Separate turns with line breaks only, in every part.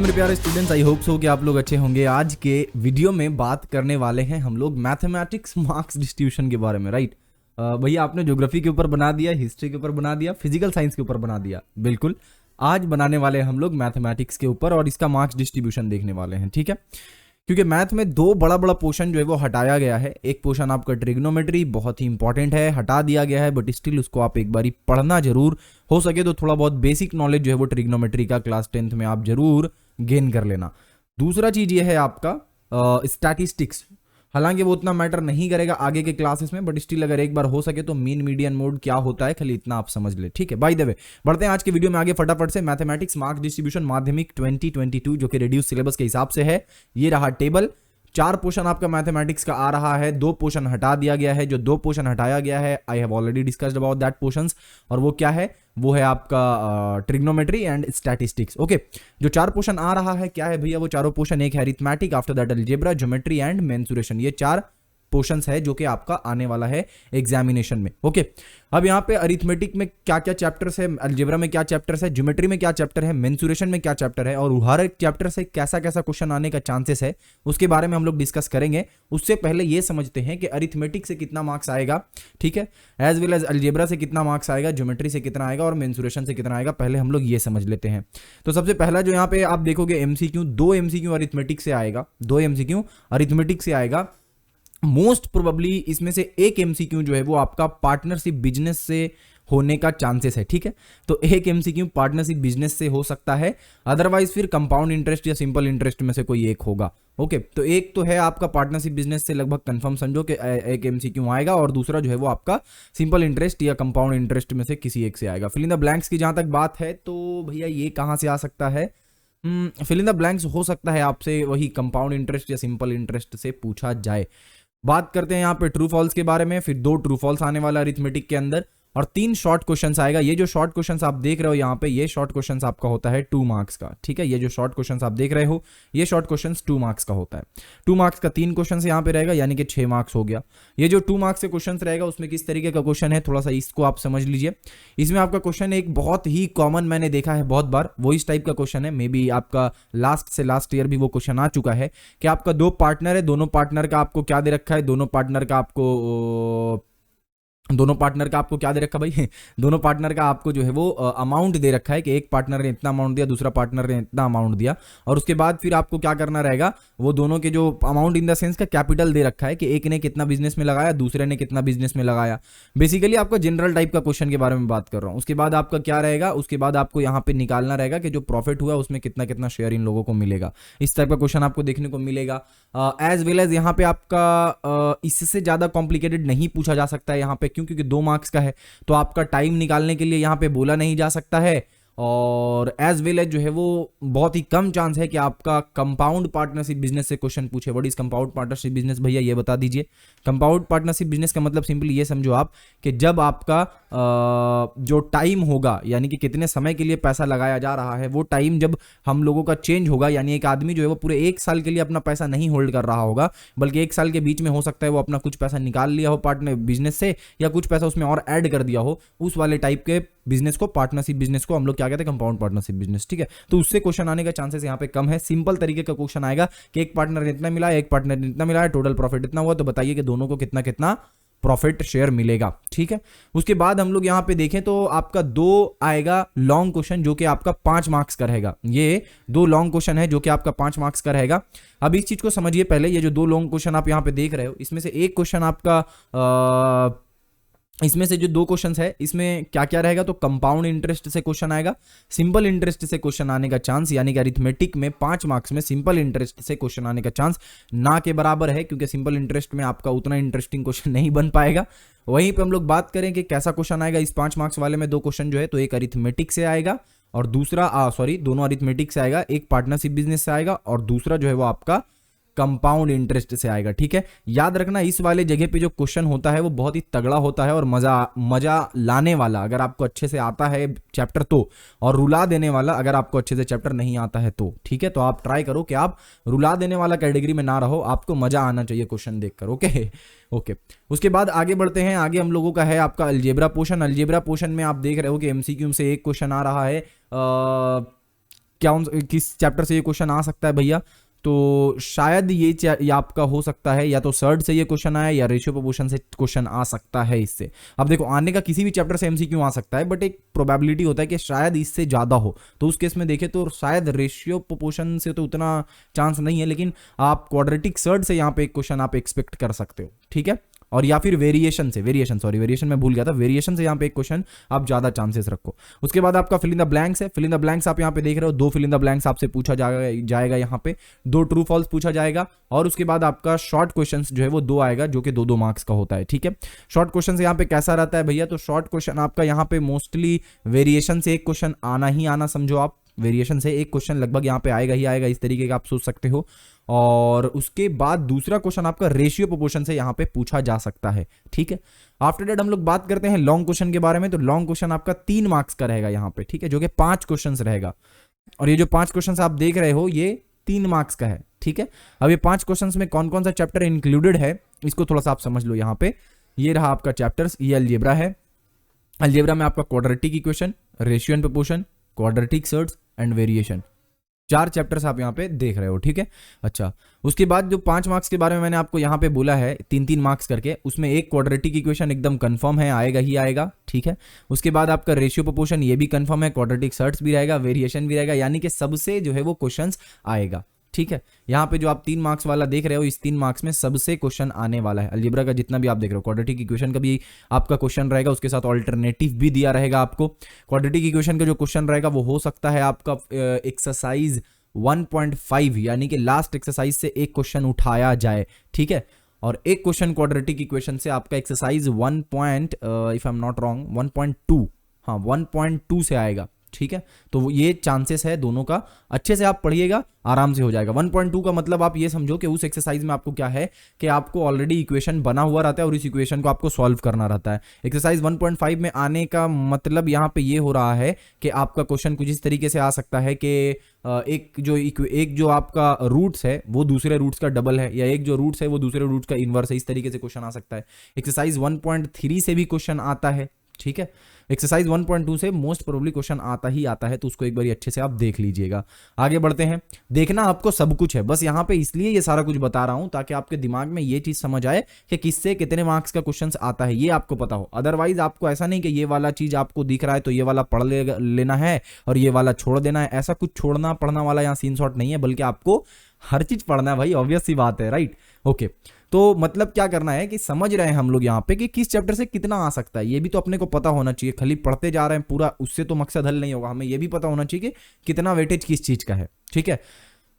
मेरे प्यारे students, I hope so कि आप लोग अच्छे होंगे। आज के वीडियो में बात करने वाले हैं हम लोग मैथमेटिक्स मार्क्स डिस्ट्रीब्यूशन के बारे में। राइट भैया, आपने ज्योग्राफी के ऊपर बना दिया, हिस्ट्री के ऊपर बना दिया, फिजिकल साइंस के ऊपर बना दिया। बिल्कुल, आज बनाने वाले हैं हम लोग मैथमेटिक्स के ऊपर और इसका मार्क्स डिस्ट्रीब्यूशन देखने वाले हैं। ठीक है, क्योंकि मैथ में दो बड़ा बड़ा पोर्शन जो है वो हटाया गया है। एक पोर्शन आपका ट्रिग्नोमेट्री बहुत ही इंपॉर्टेंट है, हटा दिया गया है, बट स्टिल उसको आप एक बारी पढ़ना जरूर। हो सके तो थोड़ा बहुत बेसिक नॉलेज जो है वो ट्रिग्नोमेट्री का क्लास 10th में आप जरूर गेन कर लेना। दूसरा चीज ये है आपका स्टैटिस्टिक्स। हालांकि वो उतना मैटर नहीं करेगा आगे के क्लासेस में, बट स्टिल अगर एक बार हो सके तो मीन मीडियन मोड क्या होता है खाली इतना आप समझ ले। ठीक है, बाय द वे बढ़ते हैं आज के वीडियो में आगे फटाफट से। मैथमेटिक्स मार्क्स डिस्ट्रीब्यूशन माध्यमिक 2022 जो कि रिड्यूस सिलेबस के हिसाब से है। ये रहा टेबल। 4 पोर्शन आपका मैथमेटिक्स का आ रहा है, 2 पोर्शन हटा दिया गया है। जो 2 पोर्शन हटाया गया है I have already discussed about that portions, और वो क्या है? वो है आपका ट्रिग्नोमेट्री एंड स्टैटिस्टिक्स। ओके, जो 4 पोर्शन आ रहा है क्या है भैया? वो चारों पोर्शन, एक है arithmetic, after that algebra, geometry and mensuration. ये 4 पोर्शंस है जो कि आपका आने वाला है एग्जामिनेशन में। ओके, अब यहाँ पे अरिथमेटिक में क्या क्या चैप्टर्स है, अलजेब्रा में क्या चैप्टर्स है, ज्योमेट्री में क्या चैप्टर है, मेंसुरेशन में क्या चैप्टर है, और हर एक चैप्टर से कैसा कैसा क्वेश्चन आने का चांसेस है, उसके बारे में हम लोग डिस्कस करेंगे। उससे पहले ये समझते हैं कि अरिथमेटिक से कितना मार्क्स आएगा, ठीक है, एज वेल एज अलजेब्रा से कितना मार्क्स आएगा, ज्योमेट्री से कितना आएगा और मेंसुरेशन से कितना आएगा। पहले हम लोग ये समझ लेते हैं। तो सबसे पहला जो यहाँ पे आप देखोगे एमसीक्यू, 2 एमसीक्यू अरिथमेटिक से आएगा, 2 एमसीक्यू अरिथमेटिक से आएगा। मोस्ट प्रोबेबली इसमें से एक एमसीक्यू जो है वो आपका पार्टनरशिप बिजनेस से होने का चांसेस है। ठीक है, तो एक एमसीक्यू पार्टनरशिप बिजनेस से हो सकता है, अदरवाइज फिर कंपाउंड इंटरेस्ट या सिंपल इंटरेस्ट में से कोई एक होगा। ओके, तो एक तो है आपका पार्टनरशिप बिजनेस से लगभग कंफर्म समझो कि एक एमसीक्यू आएगा, और दूसरा जो है वो आपका सिंपल इंटरेस्ट या कंपाउंड इंटरेस्ट में से किसी एक से आएगा। फिल इन द ब्लैंक्स की जहां तक बात है तो भैया ये कहां से आ सकता है? फिल इन द ब्लैंक्स हो सकता है आपसे वही कंपाउंड इंटरेस्ट या सिंपल इंटरेस्ट से पूछा जाए। बात करते हैं यहाँ पे ट्रू फॉल्स के बारे में। फिर 2 ट्रू फॉल्स आने वाला अरिथमेटिक के अंदर, और 3 शॉर्ट क्वेश्चंस आएगा। ये जो शॉर्ट क्वेश्चंस आप देख रहे हो यहाँ पे, ये शॉर्ट क्वेश्चंस आपका होता है 2 मार्क्स का। ठीक है, ये जो शॉर्ट क्वेश्चंस आप देख रहे हो, ये शॉर्ट क्वेश्चंस 2 मार्क्स का होता है। 2 मार्क्स का 3 क्वेश्चंस यहाँ पे रहेगा, यानी कि 6 मार्क्स हो गया। ये जो 2 मार्क्स के क्वेश्चंस रहेगा उसमें किस तरीके का क्वेश्चन है, थोड़ा सा इसको आप समझ लीजिए। इसमें आपका क्वेश्चन एक बहुत ही कॉमन मैंने देखा है बहुत बार, वो इस टाइप का क्वेश्चन है। मे बी आपका लास्ट से लास्ट ईयर भी वो क्वेश्चन आ चुका है कि आपका 2 पार्टनर है, दोनों पार्टनर का आपको क्या दे रखा है, दोनों पार्टनर का आपको क्या दे रखा भाई? दोनों पार्टनर का आपको जो है वो अमाउंट दे रखा है कि एक पार्टनर ने इतना अमाउंट दिया, दूसरा पार्टनर ने इतना अमाउंट दिया, और उसके बाद फिर आपको क्या करना रहेगा, वो दोनों के जो अमाउंट इन द सेंस का कैपिटल दे रखा है कि एक ने कितना बिजनेस में लगाया, दूसरे ने कितना बिजनेस में लगाया। बेसिकली आपका जनरल टाइप का क्वेश्चन के बारे में बात कर रहा हूं। उसके बाद आपका क्या रहेगा, उसके बाद आपको यहाँ पे निकालना रहेगा कि जो प्रॉफिट हुआ उसमें कितना कितना शेयर इन लोगों को मिलेगा। इस टाइप का क्वेश्चन आपको देखने को मिलेगा। एज वेल एज यहाँ पे आपका इससे ज्यादा कॉम्प्लिकेटेड नहीं पूछा जा सकता है यहाँ पे, क्योंकि 2 मार्क्स का है तो आपका टाइम निकालने के लिए यहाँ पे बोला नहीं जा सकता है, और एज वेल एज जो है वो बहुत ही कम चांस है कि आपका कंपाउंड पार्टनरशिप बिजनेस से क्वेश्चन पूछे। What is compound partnership business भैया, ये बता दीजिए। कंपाउंड पार्टनरशिप बिजनेस का मतलब सिंपली ये समझो आप कि जब आपका जो टाइम होगा, यानी कि कितने समय के लिए पैसा लगाया जा रहा है, वो टाइम जब हम लोगों का चेंज होगा, यानी एक आदमी जो है वो पूरे 1 साल के लिए अपना पैसा नहीं होल्ड कर रहा होगा, बल्कि 1 साल के बीच में हो सकता है वो अपना कुछ पैसा निकाल लिया हो पार्टनर बिजनेस से, या कुछ पैसा उसमें और ऐड कर दिया हो, उस वाले टाइप के बिजनेस को, पार्टनरशिप बिजनेस को हम लोग क्या कहते हैं? Compound partnership business. ठीक है, तो उससे क्वेश्चन आने का चांसेस यहाँ पे कम है। सिंपल तरीके का क्वेश्चन आएगा कि एक पार्टनर ने इतना मिला है, एक पार्टनर ने इतना मिला है, टोटल प्रॉफिट इतना हुआ, तो बताइए कि दोनों को कितना कितना प्रॉफिट शेयर मिलेगा। ठीक है, उसके बाद हम लोग यहाँ पे देखें तो आपका 2 आएगा लॉन्ग क्वेश्चन जो कि आपका 5 मार्क्स का रहेगा। ये 2 लॉन्ग क्वेश्चन है जो कि आपका 5 मार्क्स का रहेगा। अब इस चीज को समझिए पहले, ये जो 2 लॉन्ग क्वेश्चन आप यहाँ पे देख रहे हो, इसमें से एक क्वेश्चन आपका इसमें से जो 2 क्वेश्चंस है इसमें क्या क्या रहेगा, तो कंपाउंड इंटरेस्ट से क्वेश्चन आएगा, सिंपल इंटरेस्ट से क्वेश्चन आने का चांस, यानी कि अरिथमेटिक में 5 मार्क्स में सिंपल इंटरेस्ट से क्वेश्चन आने का चांस ना के बराबर है, क्योंकि सिंपल इंटरेस्ट में आपका उतना इंटरेस्टिंग क्वेश्चन नहीं बन पाएगा। वहीं पे हम लोग बात करें कि कैसा क्वेश्चन आएगा इस 5 मार्क्स वाले में, 2 क्वेश्चन जो है, तो एक अरिथमेटिक से आएगा और दूसरा दोनों अरिथमेटिक से आएगा, एक पार्टनरशिप बिजनेस से आएगा और दूसरा जो है वो आपका कंपाउंड इंटरेस्ट से आएगा। ठीक है, याद रखना इस वाले जगह पे जो क्वेश्चन होता है वो बहुत ही तगड़ा होता है और मजा लाने वाला अगर आपको अच्छे से आता है चैप्टर तो, और रुला देने वाला अगर आपको अच्छे से चैप्टर नहीं आता है तो। ठीक है, तो आप ट्राई करो कि आप रुला देने वाला कैटेगरी में ना रहो, आपको मजा आना चाहिए क्वेश्चन देखकर। ओके, उसके बाद आगे बढ़ते हैं। आगे हम लोगों का है आपका अलजेब्रा पोर्शन। अलजेब्रा पोर्शन में आप देख रहे हो कि एमसीक्यू से एक क्वेश्चन आ रहा है क्या किस चैप्टर से ये क्वेश्चन आ सकता है भैया, तो शायद ये आपका हो सकता है या तो सर्ड से ये क्वेश्चन आया या रेशियो प्रोपोर्शन से क्वेश्चन आ सकता है इससे। अब देखो आने का किसी भी चैप्टर से एमसीक्यू आ सकता है, बट एक प्रोबेबिलिटी होता है कि शायद इससे ज़्यादा हो, तो उस केस में देखें तो शायद रेशियो प्रोपोर्शन से तो उतना चांस नहीं है, लेकिन आप क्वाड्रेटिक सर्ड से यहाँ पे एक क्वेश्चन आप एक्सपेक्ट कर सकते हो, ठीक है। और या फिर वेरिएशन मैं भूल गया था, वेरिएशन से यहाँ पे एक क्वेश्चन आप ज्यादा चांसेस रखो। उसके बाद आपका फिल इन द ब्लैंक्स है। फिल इन द ब्लैंक्स आप यहाँ पे देख रहे हो, 2 फिल इन द ब्लैंक्स आपसे पूछा जाएगा यहाँ पे 2 ट्रू फॉल्स पूछा जाएगा, और उसके बाद आपका शॉर्ट क्वेश्चन जो है वो 2 आएगा, जो कि 2-2 मार्क्स का होता है, ठीक है। शॉर्ट क्वेश्चन यहाँ पे कैसा रहता है भैया, तो शॉर्ट क्वेश्चन आपका यहाँ पे मोस्टली वेरिएशन से एक क्वेश्चन आना ही आना, समझो आप वेरिएशन से एक क्वेश्चन लगभग यहाँ पे आएगा ही आएगा, इस तरीके का आप सोच सकते हो। और उसके बाद दूसरा क्वेश्चन आपका रेशियो प्रोपोर्शन से यहाँ पे पूछा जा सकता है, ठीक है। आफ्टर दैट हम लोग बात करते हैं लॉन्ग क्वेश्चन के बारे में। तो लॉन्ग क्वेश्चन आपका 3 मार्क्स का रहेगा यहाँ पे, ठीक है, जो कि 5 क्वेश्चन रहेगा। और ये जो 5 क्वेश्चन आप देख रहे हो ये 3 मार्क्स का है, ठीक है। अब ये 5 क्वेश्चन में कौन कौन सा चैप्टर इंक्लूडेड है इसको थोड़ा सा आप समझ लो। यहाँ पे ये रहा आपका चैप्टर्स, ये अलजेब्रा है। अलजेब्रा में आपका quadratic equation, ratio and proportion, quadratic surds and variation, 4 chapters आप यहाँ पे देख रहे हो, ठीक है। अच्छा, उसके बाद जो 5 मार्क्स के बारे में मैंने आपको यहाँ पे बोला है 3-3 मार्क्स करके, उसमें एक क्वाड्रेटिक इक्वेशन एकदम कंफर्म है, आएगा ही आएगा, ठीक है। उसके बाद आपका रेशियो प्रोपोर्शन ये भी कंफर्म है, क्वाड्रेटिक सर्ड्स भी रहेगा, वेरिएशन भी रहेगा, यानी कि सबसे जो है वो क्वेश्चंस आएगा, ठीक है। यहाँ पे जो आप 3 मार्क्स वाला देख रहे हो, इस 3 मार्क्स में सबसे क्वेश्चन आने वाला है। अलजेब्रा का जितना भी आप देख रहे हो, क्वाड्रेटिक इक्वेशन का भी आपका क्वेश्चन रहेगा, उसके साथ ऑल्टरनेटिव भी दिया रहेगा आपको। क्वाड्रेटिक इक्वेशन का जो क्वेश्चन रहेगा वो हो सकता है आपका एक्सरसाइज 1.5 यानी कि लास्ट एक्सरसाइज से एक क्वेश्चन उठाया जाए, ठीक है। और एक क्वेश्चन क्वाड्रेटिक इक्वेशन से आपका एक्सरसाइज 1.2 हाँ 1.2 से आएगा, ठीक है। तो ये चांसेस है दोनों का, अच्छे से आप पढ़िएगा, आराम से हो जाएगा। 1.2 का मतलब आप ये समझो कि उस एक्सरसाइज में आपको क्या है कि आपको ऑलरेडी इक्वेशन बना हुआ रहता है और इस इक्वेशन को आपको सॉल्व करना रहता है। एक्सरसाइज 1.5 में आने का मतलब यहाँ पे ये हो रहा है कि आपका क्वेश्चन कुछ इस तरीके से आ सकता है कि एक जो आपका रूट्स है वो दूसरे रूट्स का डबल है, या एक जो रूट्स है वो दूसरे रूट्स का इनवर्स है, इस तरीके से क्वेश्चन आ सकता है। एक्सरसाइज 1.3 से भी क्वेश्चन आता है, ठीक है। एक्सरसाइज 1.2 से मोस्ट प्रोबेबली क्वेश्चन आता ही आता है, तो उसको एक बार अच्छे से आप देख लीजिएगा। आगे बढ़ते हैं। देखना आपको सब कुछ है, बस यहाँ पे इसलिए ये सारा कुछ बता रहा हूं ताकि आपके दिमाग में ये चीज समझ आए कि किससे कितने मार्क्स का क्वेश्चन आता है, ये आपको पता हो। अदरवाइज आपको ऐसा नहीं कि ये वाला चीज आपको दिख रहा है तो ये वाला पढ़ लेना है और ये वाला छोड़ देना है, ऐसा कुछ छोड़ना पढ़ना वाला यहाँ सीन शॉट नहीं है, बल्कि आपको हर चीज पढ़ना है भाई, ऑब्वियस सी बात है, राइट। ओके, तो मतलब क्या करना है कि समझ रहे हैं हम लोग यहाँ पे कि किस चैप्टर से कितना आ सकता है, ये भी तो अपने को पता होना चाहिए। खाली पढ़ते जा रहे हैं पूरा, उससे तो मकसद हल नहीं होगा, हमें ये भी पता होना चाहिए कि कितना वेटेज किस चीज का है, ठीक है।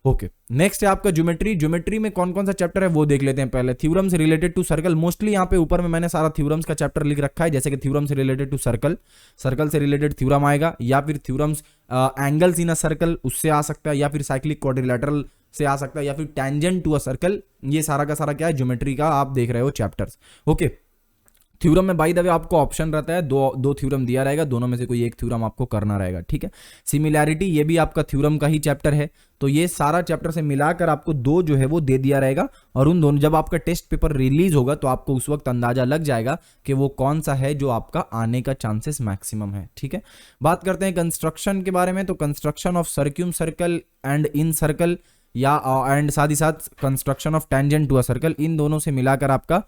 ओके, नेक्स्ट है आपका ज्योमेट्री। ज्योमेट्री में कौन कौन सा चैप्टर है वो देख लेते हैं पहले। Theorems related to circle, mostly यहाँ पे ऊपर में मैंने सारा थ्योरम्स का चैप्टर लिख रखा है, जैसे कि थ्योरम से रिलेटेड टू सर्कल, सर्कल से रिलेटेड थ्योरम आएगा, या फिर theorems angles in a circle उससे आ सकता है, या फिर साइक्लिक क्वाड्रिलेटरल से आ सकता है, या फिर टेंजेंट टू अ सर्कल। ये सारा का सारा क्या है, ज्योमेट्री का आप देख रहे हो चैप्टर्स। ओके, थ्योरम में बाय द वे आपको ऑप्शन रहता है, दो थ्योरम दिया रहेगा, दोनों में से कोई एक थ्योरम आपको करना रहेगा, ठीक है। सिमिलैरिटी, ये भी आपका थ्योरम का ही चैप्टर है, तो ये सारा चैप्टर से मिलाकर आपको 2 जो है वो दे दिया रहेगा, और उन दोनों जब आपका टेस्ट पेपर रिलीज होगा तो आपको उस वक्त अंदाजा लग जाएगा कि वो कौन सा है जो आपका आने का चांसेस मैक्सिमम है, ठीक है। बात करते हैं कंस्ट्रक्शन के बारे में। तो construction of circumcircle and incircle, या एंड साथ ही साथ construction of tangent to a circle, इन दोनों से मिलाकर आपका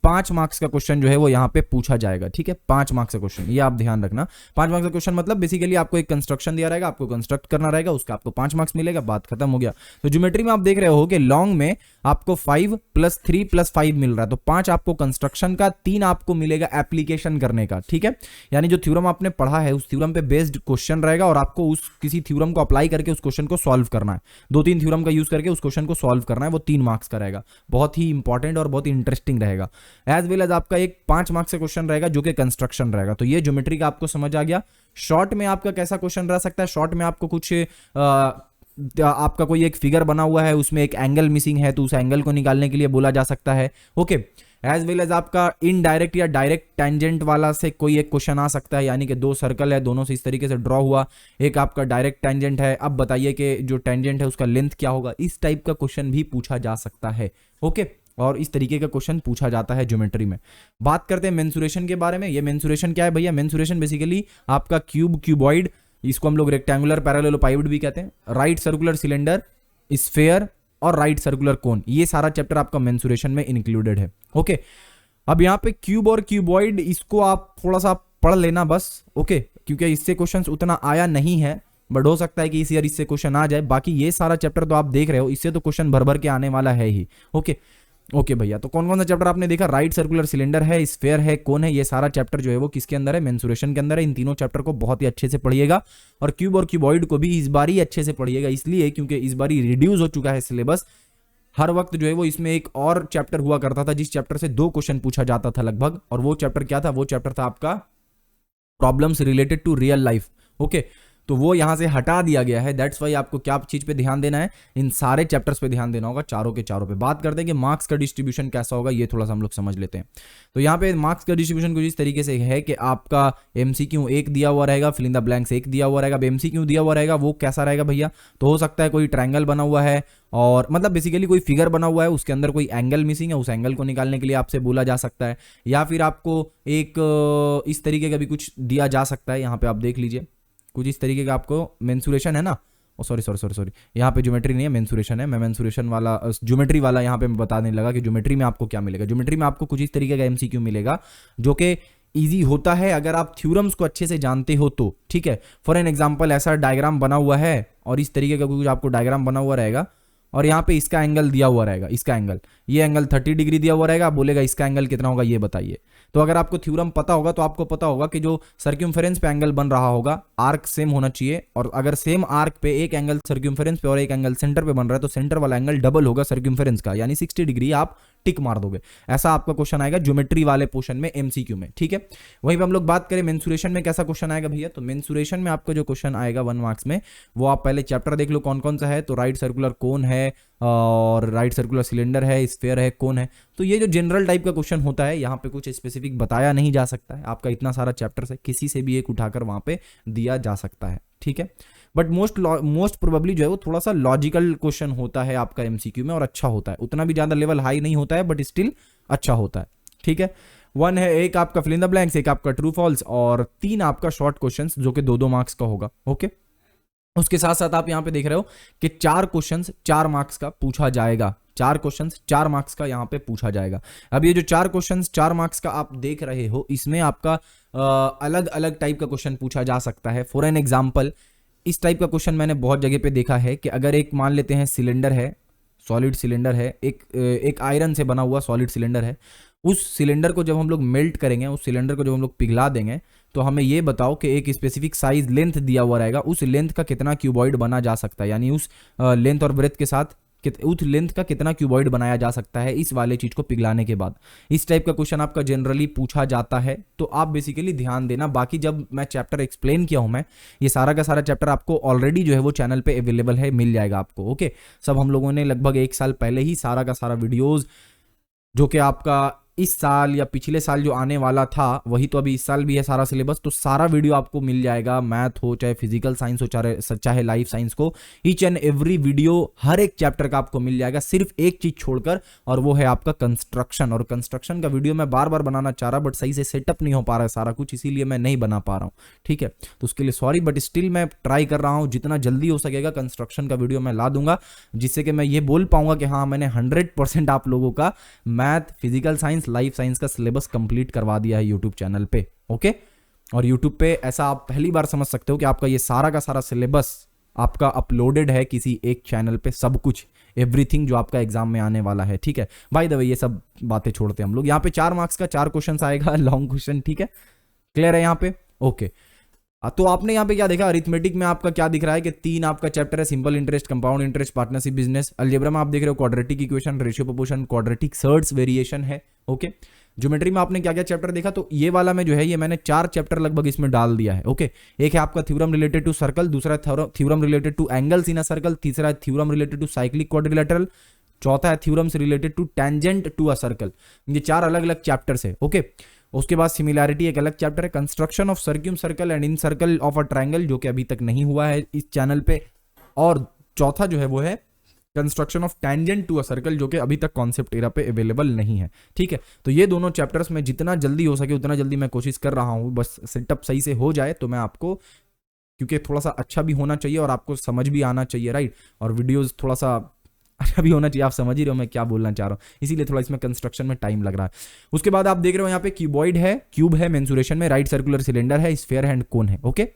5 मार्क्स का क्वेश्चन जो है वो यहाँ पे पूछा जाएगा, ठीक है। 5 मार्क्स का क्वेश्चन, ये आप ध्यान रखना। 5 मार्क्स का क्वेश्चन मतलब बेसिकली आपको एक कंस्ट्रक्शन दिया रहेगा, आपको कंस्ट्रक्ट करना रहेगा, उसका आपको 5 मार्क्स मिलेगा, बात खत्म हो गया। तो ज्योमेट्री में आप देख रहे हो कि लॉन्ग में आपको 5 + 3 + 5 मिल रहा है, तो 5 आपको कंस्ट्रक्शन का, 3 आपको मिलेगा एप्लीकेशन करने का, ठीक है। यानी जो थ्योरम आपने पढ़ा है उस थ्योरम पे बेस्ड क्वेश्चन रहेगा, और आपको उस किसी थ्योरम को अप्लाई करके उस क्वेश्चन को सॉल्व करना है। 2-3 थ्योरम का यूज करके उस क्वेश्चन को सॉल्व करना है, वो 3 मार्क्स का रहेगा। बहुत ही इंपॉर्टेंट और बहुत इंटरेस्टिंग रहेगा। एज वेल एज आपका एक 5 मार्क्स का क्वेश्चन रहेगा जो कि कंस्ट्रक्शन रहेगा। तो ये ज्योमेट्री का आपको समझ आ गया। शॉर्ट में आपका कैसा क्वेश्चन रह सकता है, शॉर्ट में आपको कुछ आपका कोई एक फिगर बना हुआ है, उसमें एक एंगल मिसिंग है, तो उस एंगल को निकालने के लिए बोला जा सकता है। ओके, एज वेल एज आपका इनडायरेक्ट या डायरेक्ट टेंजेंट वाला से कोई एक क्वेश्चन आ सकता है, यानी कि 2 सर्कल है, दोनों से इस तरीके से ड्रॉ हुआ, एक आपका डायरेक्ट टेंजेंट है, अब बताइए कि जो टेंजेंट है उसका लेंथ क्या होगा, इस टाइप का क्वेश्चन भी पूछा जा सकता है। ओके, और इस तरीके का क्वेश्चन पूछा जाता है ज्योमेट्री में। बात करते हैं मेंसुरेशन के बारे में। ये मेंसुरेशन क्या है भैया, मेंसुरेशन बेसिकली आपका क्यूबॉइड इसको हम लोग रेक्टेंगुलर पैरेललोपाइड भी कहते हैं, राइट सर्कुलर सिलेंडर, स्फेयर और राइट सर्कुलर कोन, ये सारा चैप्टर आपका मेंसुरेशन में इंक्लूडेड है। ओके, अब यहाँ पे क्यूब और क्यूबॉइड, इसको आप थोड़ा सा पढ़ लेना बस, ओके, क्योंकि इससे क्वेश्चंस उतना आया नहीं है, बट हो सकता है कि इस ईयर इससे क्वेश्चन आ जाए। बाकी ये सारा चैप्टर तो आप देख रहे हो, इससे तो क्वेश्चन भर भर के आने वाला है ही। ओके ओके भैया, तो कौन कौन सा चैप्टर आपने देखा? राइट सर्कुलर सिलेंडर है, स्फेयर है, कौन है, ये सारा चैप्टर जो है वो किसके अंदर है? मेंसुरेशन के अंदर है। इन तीनों चैप्टर को बहुत ही अच्छे से पढ़िएगा, और क्यूब और क्यूबॉइड को भी इस बार ही अच्छे से पढ़िएगा, इसलिए क्योंकि इस बार ही रिड्यूस हो चुका है सिलेबस। हर वक्त जो है वो इसमें एक और चैप्टर हुआ करता था, जिस चैप्टर से 2 क्वेश्चन पूछा जाता था लगभग, और वो चैप्टर क्या था? वो चैप्टर था आपका problems related to real life. Okay, तो वो यहां से हटा दिया गया है। दैट्स वाई आपको क्या चीज पे ध्यान देना है? इन सारे चैप्टर्स पे ध्यान देना होगा, चारों के चारों पे। बात करते हैं कि मार्क्स का डिस्ट्रीब्यूशन कैसा होगा, ये थोड़ा सा हम लोग समझ लेते हैं। तो यहाँ पे मार्क्स का डिस्ट्रीब्यूशन कुछ इस तरीके से है कि आपका एमसीक्यू 1 दिया हुआ रहेगा, फिल इन द ब्लैंक्स 1 दिया हुआ रहेगा। अब एमसीक्यू दिया हुआ रहेगा वो कैसा रहेगा भैया? तो हो सकता है कोई ट्रायंगल बना हुआ है, और मतलब बेसिकली कोई फिगर बना हुआ है, उसके अंदर कोई एंगल मिसिंग है, उस एंगल को निकालने के लिए आपसे बोला जा सकता है, या फिर आपको एक इस तरीके का भी कुछ दिया जा सकता है। यहाँ पे आप देख लीजिए, कुछ इस तरीके का आपको मेंसुरेशन है ना, सॉरी, यहाँ पे ज्योमेट्री नहीं है, मेंसुरेशन है। मैं मेंसुरेशन वाला ज्योमेट्री वाला यहाँ पे मैं बताने लगा कि ज्योमेट्री में आपको क्या मिलेगा। ज्योमेट्री में आपको कुछ इस तरीके का एमसीक्यू मिलेगा, जो कि ईजी होता है अगर आप थ्योरम्स को अच्छे से जानते हो तो, ठीक है। फॉर एन एग्जांपल, ऐसा डायग्राम बना हुआ है और इस तरीके का कुछ आपको डायग्राम बना हुआ रहेगा, और यहाँ पे इसका एंगल दिया हुआ रहेगा, इसका एंगल, ये एंगल 30 डिग्री दिया हुआ रहेगा। आप बोलेगा इसका एंगल कितना होगा ये बताइए। तो अगर आपको थ्योरम पता होगा तो आपको पता होगा कि जो सर्क्यूमफेरेंस पे एंगल बन रहा होगा, आर्क सेम होना चाहिए, और अगर सेम आर्क पे एक एंगल सर्क्यूमफेरेंस पे और एक एंगल सेंटर पे बन रहा है तो सेंटर वाला एंगल डबल होगा सर्क्यूमफेरेंस का, यानी 60 डिग्री आप टिक मार दोगे। ऐसा आपका क्वेश्चन आएगा ज्योमेट्री वाले पोर्शन में, एमसीक्यू में, ठीक है। वहीं पे हम लोग बात करें मेंसुरेशन में कैसा क्वेश्चन आएगा भैया, तो मेंसुरेशन में आपका जो क्वेश्चन आएगा 1 मार्क्स में, वो आप पहले चैप्टर देख लो कौन कौन सा है। तो राइट सर्कुलर कोन है, और राइट सर्कुलर सिलेंडर है, स्फीयर है, कोन है। तो ये जो जनरल टाइप का क्वेश्चन होता है, यहाँ पे कुछ स्पेसिफिक बताया नहीं जा सकता है, आपका इतना सारा चैप्टर है, किसी से भी एक उठाकर वहां पे दिया जा सकता है, ठीक है। बट मोस्ट प्रोबेबली जो है वो थोड़ा सा लॉजिकल क्वेश्चन होता है आपका एमसीक्यू में, और अच्छा होता है, उतना भी ज्यादा लेवल हाई नहीं होता है, बट स्टिल अच्छा होता है, ठीक है। 1 है, एक आपका फिल इन द ब्लैंक्स, एक आपका ट्रू फॉल्स, और 3 आपका शॉर्ट क्वेश्चंस जो कि 2-2 मार्क्स का होगा, ओके। उसके साथ साथ आप यहाँ पे देख रहे हो कि 4 क्वेश्चंस 4 मार्क्स का पूछा जाएगा, 4 क्वेश्चंस 4 मार्क्स का यहाँ पे पूछा जाएगा। अब ये जो 4 क्वेश्चंस 4 मार्क्स का आप देख रहे हो, इसमें आपका अलग अलग टाइप का क्वेश्चन पूछा जा सकता है। फॉर एन एग्जाम्पल, इस टाइप का क्वेश्चन मैंने बहुत जगह पे देखा है कि अगर एक मान लेते हैं सिलेंडर है, सॉलिड सिलेंडर है, एक आयरन से बना हुआ सॉलिड सिलेंडर है, उस सिलेंडर को जब हम लोग मेल्ट करेंगे, उस सिलेंडर को जब हम लोग पिघला देंगे, तो हमें ये बताओ कि एक स्पेसिफिक साइज लेंथ दिया हुआ रहेगा, उस लेंथ का कितना क्यूबॉइड बना जा सकता है, यानी उस लेंथ और ब्रेथ के साथ उस लेंथ का कितना क्यूबॉइड बनाया जा सकता है इस वाले चीज को पिघलाने के बाद। इस टाइप का क्वेश्चन आपका जनरली पूछा जाता है, तो आप बेसिकली ध्यान देना। बाकी जब मैं चैप्टर एक्सप्लेन किया हूं, मैं ये सारा का सारा चैप्टर आपको ऑलरेडी जो है वो चैनल पे अवेलेबल है, मिल जाएगा आपको, ओके। सब हम लोगों ने लगभग 1 साल पहले ही सारा का सारा वीडियोज, जो कि आपका इस साल या पिछले साल जो आने वाला था, वही तो अभी इस साल भी है सारा सिलेबस, तो सारा वीडियो आपको मिल जाएगा। मैथ हो, चाहे फिजिकल साइंस हो, चाहे लाइफ साइंस को, ईच एंड एवरी वीडियो हर एक चैप्टर का आपको मिल जाएगा, सिर्फ एक चीज छोड़कर, और वो है आपका कंस्ट्रक्शन। और कंस्ट्रक्शन का वीडियो मैं बार बार बनाना चाह रहा, बट सही से सेटअप नहीं हो पा रहा है सारा कुछ, इसीलिए मैं नहीं बना पा रहा हूँ, ठीक है। तो उसके लिए सॉरी, बट स्टिल मैं ट्राई कर रहा हूँ, जितना जल्दी हो सकेगा कंस्ट्रक्शन का वीडियो मैं ला दूंगा, जिससे कि मैं ये बोल पाऊंगा कि हाँ, मैंने 100% आप लोगों का math, physical science, life science का सिलेबस कंप्लीट करवा दिया है यूट्यूब चैनल पे, ओके। और यूट्यूब पे ऐसा आप पहली बार समझ सकते हो कि आपका ये सारा का सारा सिलेबस आपका अपलोडेड है किसी एक चैनल पे, सब कुछ, एवरीथिंग जो आपका एग्जाम में आने वाला है, ठीक है। बाय द वे, ये सब बातें छोड़ते हैं हम लोग। यहाँ पे 4 मार्क्स का 4 क्वेश्चन आएगा, लॉन्ग क्वेश्चन, ठीक है। क्लियर है यहाँ पे, ओके। तो आपने यहाँ पे क्या देखा, अरिथमेटिक में आपका क्या दिख रहा है कि 3 आपका चैप्टर है, simple interest, compound interest, partnership, business. Algebra में आप देख रहे हो quadratic equation, ratio proportion, quadratic surds, variation है, ओके। ज्योमेट्री में आपने क्या क्या चैप्टर देखा, तो ये वाला में जो है ये मैंने 4 चैप्टर लगभग इसमें डाल दिया है, ओके। एक है आपका थ्योरम रिलेटेड टू सर्कल, दूसरा theorem related to angles in a circle, तीसरा है theorem related to cyclic quadrilateral, चौथा है theorems related to tangent to a circle. ये 4 अलग अलग चैप्टर्स है, ओके। उसके बाद सिमिलैरिटी एक अलग चैप्टर है, construction of circumcircle and incircle of a triangle, जो कि अभी तक नहीं हुआ है इस चैनल पे, और चौथा जो है वो है construction of tangent to a circle, जो कि अभी तक कॉन्सेप्ट एरा पे अवेलेबल नहीं है, ठीक है। तो ये दोनों चैप्टर्स में जितना जल्दी हो सके उतना जल्दी मैं कोशिश कर रहा हूँ, बस सेटअप सही से हो जाए तो मैं आपको क्योंकि थोड़ा सा अच्छा भी होना चाहिए और आपको समझ भी आना चाहिए, राइट। और वीडियोस थोड़ा सा अच्छा भी होना चाहिए, आप समझ ही रहे हो मैं क्या बोलना चाह रहा हूँ, इसीलिए थोड़ा इसमें कंस्ट्रक्शन में टाइम लग रहा है। उसके बाद आप देख रहे हो यहाँ पे क्यूबॉइड है, क्यूब है मेंसुरेशन में, राइट सर्कुलर सिलेंडर है, स्फीयर है एंड कोन है। ओके,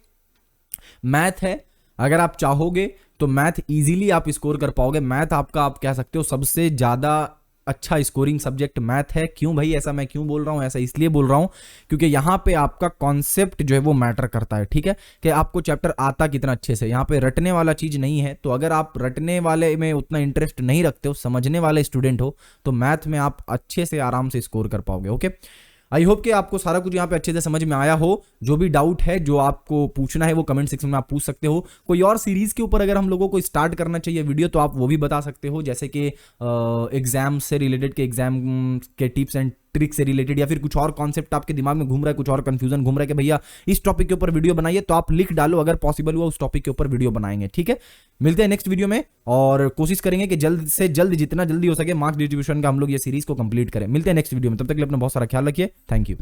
मैथ है, अगर आप चाहोगे तो मैथ इजीली आप स्कोर कर पाओगे। मैथ आपका, आप कह सकते हो सबसे ज्यादा अच्छा स्कोरिंग सब्जेक्ट मैथ है। क्यों भाई, ऐसा मैं क्यों बोल रहा हूं, ऐसा इसलिए बोल रहा हूं क्योंकि यहां पे आपका कॉन्सेप्ट जो है वो मैटर करता है, ठीक है, कि आपको चैप्टर आता कितना अच्छे से। यहां पे रटने वाला चीज नहीं है, तो अगर आप रटने वाले में उतना इंटरेस्ट नहीं रखते हो, समझने वाले स्टूडेंट हो, तो मैथ में आप अच्छे से आराम से स्कोर कर पाओगे। ओके, आई होप कि आपको सारा कुछ यहाँ पे अच्छे से समझ में आया हो। जो भी डाउट है, जो आपको पूछना है, वो कमेंट सेक्शन में आप पूछ सकते हो। कोई और सीरीज के ऊपर अगर हम लोगों को स्टार्ट करना चाहिए वीडियो, तो आप वो भी बता सकते हो, जैसे कि एग्जाम से रिलेटेड, के एग्जाम के टिप्स एंड ट्रिक से रिलेटेड, या फिर कुछ और कॉन्सेप्ट आपके दिमाग में घूम रहा है, कुछ और कंफ्यूजन घूम रहा है कि भैया इस टॉपिक के ऊपर वीडियो बनाइए, तो आप लिख डालो, अगर पॉसिबल हुआ उस टॉपिक के ऊपर वीडियो बनाएंगे, ठीक है। मिलते हैं नेक्स्ट वीडियो में और कोशिश करेंगे कि जल्द से जल्द, जितना जल्दी हो सके, मार्क्स डिस्ट्रीब्यूशन का हम लोग ये सीरीज को कंप्लीट करें। मिलते हैं नेक्स्ट वीडियो में, तब तक के लिए अपना बहुत सारा ख्याल रखिए। Thank you.